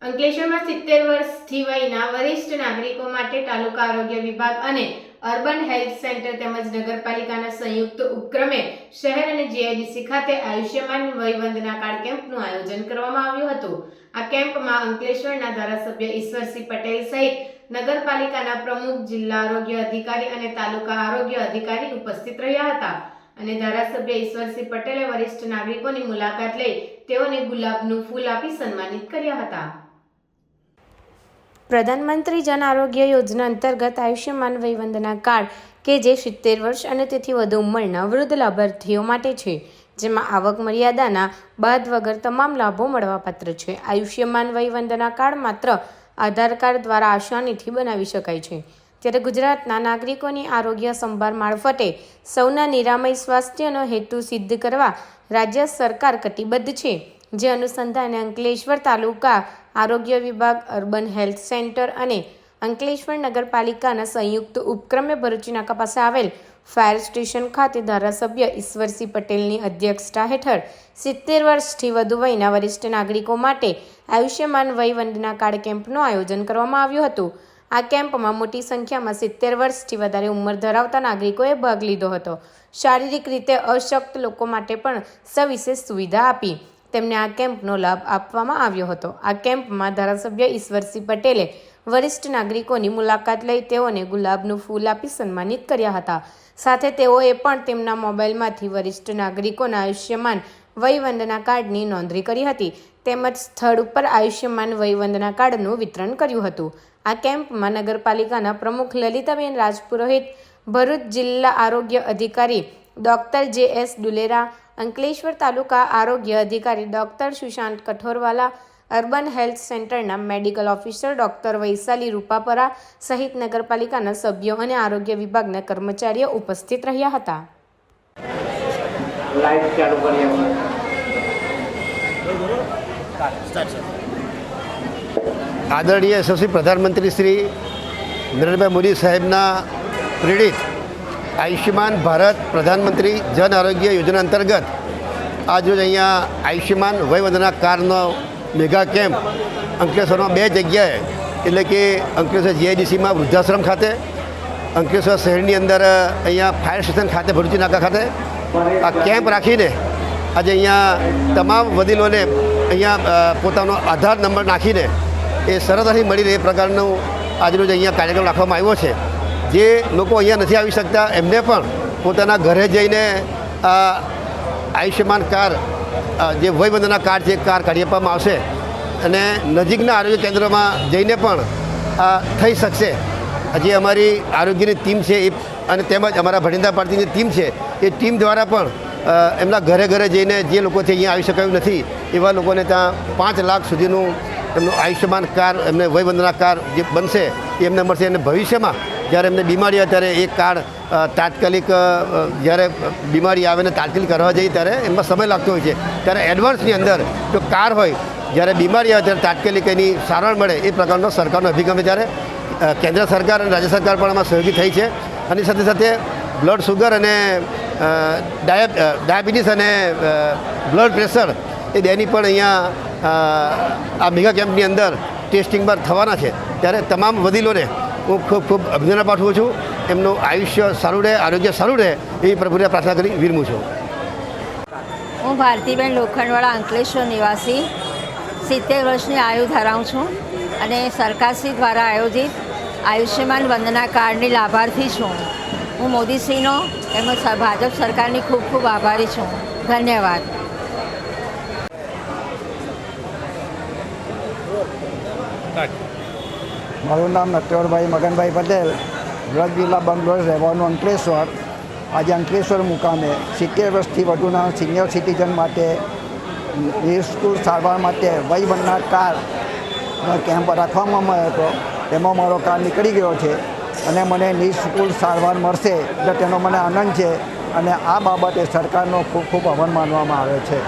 અંકલેશ્વરમાં 70 વર્ષથી વયના વરિષ્ઠ નાગરિકો માટે તાલુકા આરોગ્ય વિભાગ અને અર્બન હેલ્થ સેન્ટર તેમજ નગરપાલિકાના સંયુક્ત ઉપક્રમે શહેર અને જીઆઈડીસી ખાતે આયુષ્યમાન વય વંદના કાર્ડ કેમ્પનું આયોજન કરવામાં આવ્યું હતું। આ કેમ્પમાં અંકલેશ્વરના ધારાસભ્ય ઈશ્વરસિંહ પટેલ સહિત નગરપાલિકાના પ્રમુખ, જિલ્લા આરોગ્ય અધિકારી અને તાલુકા આરોગ્ય અધિકારી ઉપસ્થિત રહ્યા હતા અને ધારાસભ્ય ઈશ્વરસિંહ પટેલે વરિષ્ઠ નાગરિકોની મુલાકાત લઈ તેઓને ગુલાબનું ફૂલ આપી સન્માનિત કર્યા હતા। પ્રધાનમંત્રી જન આરોગ્ય યોજના અંતર્ગત આયુષ્યમાન વય વંદના કાર્ડ કે જે 70 વર્ષ અને તેથી વધુ ઉંમરના વૃદ્ધ લાભાર્થીઓ માટે છે, જેમાં આવક મર્યાદાના બાદ વગર તમામ લાભો મળવાપાત્ર છે। આયુષ્યમાન વય વંદના કાર્ડ માત્ર આધાર કાર્ડ દ્વારા આસાનીથી બનાવી શકાય છે, ત્યારે ગુજરાતના નાગરિકોની આરોગ્ય સંભાળ મારફતે સૌના નિરામય સ્વાસ્થ્યનો હેતુ સિદ્ધ કરવા રાજ્ય સરકાર કટિબદ્ધ છે। જે અનુસંધાને અંકલેશ્વર તાલુકા આરોગ્ય વિભાગ, અર્બન હેલ્થ સેન્ટર અને અંકલેશ્વર નગરપાલિકાના સંયુક્ત ઉપક્રમે ભરૂચ નાકા પાસે આવેલ ફાયર સ્ટેશન ખાતે ધારાસભ્ય ઈશ્વરસિંહ પટેલની અધ્યક્ષતા હેઠળ 70 વર્ષથી વધુ વયના વરિષ્ઠ નાગરિકો માટે આયુષ્યમાન વય વંદના કાર્ડ કેમ્પનું આયોજન કરવામાં આવ્યું હતું। આ કેમ્પમાં મોટી સંખ્યામાં 70 વર્ષથી વધારે ઉંમર ધરાવતા નાગરિકોએ ભાગ લીધો હતો। શારીરિક રીતે અશક્ત લોકો માટે પણ સવિશેષ સુવિધા આપી તેમને આ કેમ્પનો લાભ આપવામાં આવ્યો હતો। આ કેમ્પમાં ધારાસભ્ય ઈશ્વરસિંહ પટેલે વરિષ્ઠ નાગરિકોની મુલાકાત લઈ તેઓને ગુલાબનું ફૂલ આપી સન્માનિત કર્યા હતા। સાથે તેઓએ પણ તેમના મોબાઈલમાંથી વરિષ્ઠ નાગરિકોના આયુષ્યમાન વય વંદના કાર્ડની નોંધણી કરી હતી તેમજ સ્થળ ઉપર આયુષ્યમાન વય વંદના કાર્ડનું વિતરણ કર્યું હતું। આ કેમ્પમાં નગરપાલિકાના પ્રમુખ લલિતાબેન રાજપુરોહિત, ભરૂચ જિલ્લા આરોગ્ય અધિકારી ડોક્ટર જે.એસ. ડુલેરા, અંકલેશ્વર તાલુકા આરોગ્ય અધિકારી doctor Sushant Kathorwala, urban health સેન્ટરના medical officer doctor Vaishali Rupapara સહિત નગરપાલિકાના સભ્યો અને આરોગ્ય વિભાગના કર્મચારીઓ ઉપસ્થિત રહ્યા હતા। આદરણીય યશસ્વી પ્રધાનમંત્રી શ્રી નરેન્દ્રભાઈ મોદી સાહેબના પ્રેરિત આયુષ્યમાન ભારત પ્રધાનમંત્રી જન આરોગ્ય યોજના અંતર્ગત આજરોજ અહીંયા આયુષ્યમાન વય વંદના કાર્ડનો મેગા કેમ્પ અંકલેશ્વરમાં 2 જગ્યાએ એટલે કે અંકલેશ્વર જીઆઈડીસીમાં વૃદ્ધાશ્રમ ખાતે, અંકલેશ્વર શહેરની અંદર અહીંયા ફાયર સ્ટેશન ખાતે, ભરૂચ નાકા ખાતે આ કેમ્પ રાખીને આજે અહીંયા તમામ વડીલોને અહીંયા પોતાનો આધાર નંબર નાખીને એ સરળતાથી મળી રહે એ પ્રકારનું આજરોજ અહીંયા કાર્યક્રમ રાખવામાં આવ્યો છે। જે લોકો અહીંયા નથી આવી શકતા એમને પણ પોતાના ઘરે જઈને આયુષ્યમાન કાર્ડ જે વય વંદના કાર્ડ છે કાર્ડ કાઢી આપવામાં આવશે અને નજીકના આરોગ્ય કેન્દ્રમાં જઈને પણ થઈ શકશે। જે અમારી આરોગ્યની ટીમ છે એ અને તેમજ અમારા ભટિંડા પાર્ટીની ટીમ છે એ ટીમ દ્વારા પણ એમના ઘરે ઘરે જઈને જે લોકોથી અહીંયા આવી શકાયું નથી એવા લોકોને ત્યાં 5 લાખ સુધીનું એમનું આયુષ્યમાન કાર્ડ એમને વય વંદના કાર્ડ જે બનશે એ એમને મળશે અને ભવિષ્યમાં જ્યારે એમને બીમારી આવે ત્યારે એ કાર્ડ તાત્કાલિક જ્યારે બીમારી આવે ને તાત્કાલિક કરવા જઈએ ત્યારે એમાં સમય લાગતો હોય છે, ત્યારે એડવાન્સની અંદર જો કાર હોય જ્યારે બીમારી આવે ત્યારે તાત્કાલિક એની સારવાર મળે એ પ્રકારનો સરકારનો અભિગમ છે। ત્યારે કેન્દ્ર સરકાર અને રાજ્ય સરકાર પણ આમાં સહયોગી થઈ છે અને સાથે સાથે બ્લડ શુગર અને ડાયાબિટીસ અને બ્લડ પ્રેશર એ બેની પણ અહીંયા આ મેગા કેમ્પની અંદર ટેસ્ટિંગ બાદ થવાના છે। ત્યારે તમામ વડીલોને હું ખૂબ અભિનંદન પાઠવું છું। એમનું આયુષ્ય સારું રહે, આરોગ્ય સારું રહે એવી પ્રભુને પ્રાર્થના કરી વિરમું છું। હું ભારતીબેન લોખંડવાળા, અંકલેશ્વર નિવાસી, 70 વર્ષની આયુ ધરાવું છું અને સરકારશ્રી દ્વારા આયોજિત આયુષ્યમાન વંદના કાર્ડની લાભાર્થી છું। હું મોદીશ્રીનો તેમજ ભાજપ સરકારની ખૂબ ખૂબ આભારી છું। ધન્યવાદ। મારું નામ નટવરભાઈ મગનભાઈ પટેલ, ભરૂચ જિલ્લા બંગલોર રહેવાનું અંકલેશ્વર। આજે અંકલેશ્વર મુકામે 70 વર્ષથી વધુના સિનિયર સિટીઝન માટે નિઃશુલ્ક સારવાર માટે વય વંદના કાર્ડનો કેમ્પ રાખવામાં આવ્યો હતો। તેમાં મારો કાર્ડ નીકળી ગયો છે અને મને નિઃશુલ્ક સારવાર મળશે એટલે તેનો મને આનંદ છે અને આ બાબતે સરકારનો ખૂબ ખૂબ આભાર માનવામાં આવે છે।